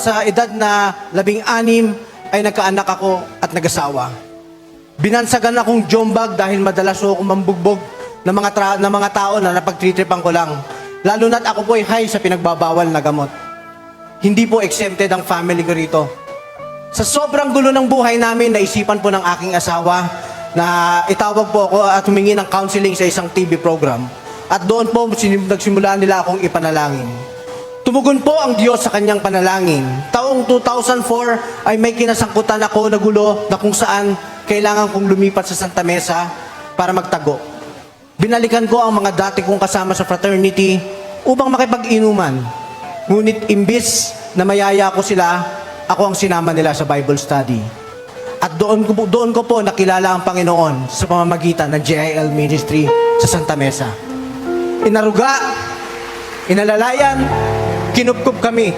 Sa edad na 16 ay nagkaanak ako at nag-asawa. Binansagan akong jombag dahil madalas ako mambugbog ng mga tao na napagtritripan ko lang. Lalo na't ako po ay high sa pinagbabawal na gamot. Hindi po exempted ang family ko rito. Sa sobrang gulo ng buhay namin, naisipan po ng aking asawa na itawag po ako at humingi ng counseling sa isang TV program. At doon po nagsimula nila akong ipanalangin. Tumugon po ang Diyos sa kanyang panalangin. Taong 2004 ay may kinasangkutan ako na gulo na kung saan kailangan kong lumipat sa Santa Mesa para magtago. Binalikan ko ang mga dati kong kasama sa fraternity upang makipag-inuman. Ngunit imbis na mayaya ko sila, ako ang sinama nila sa Bible study. At doon ko po nakilala ang Panginoon sa pamamagitan ng JIL Ministry sa Santa Mesa. Inaruga, inalalayan, kinupkup kami.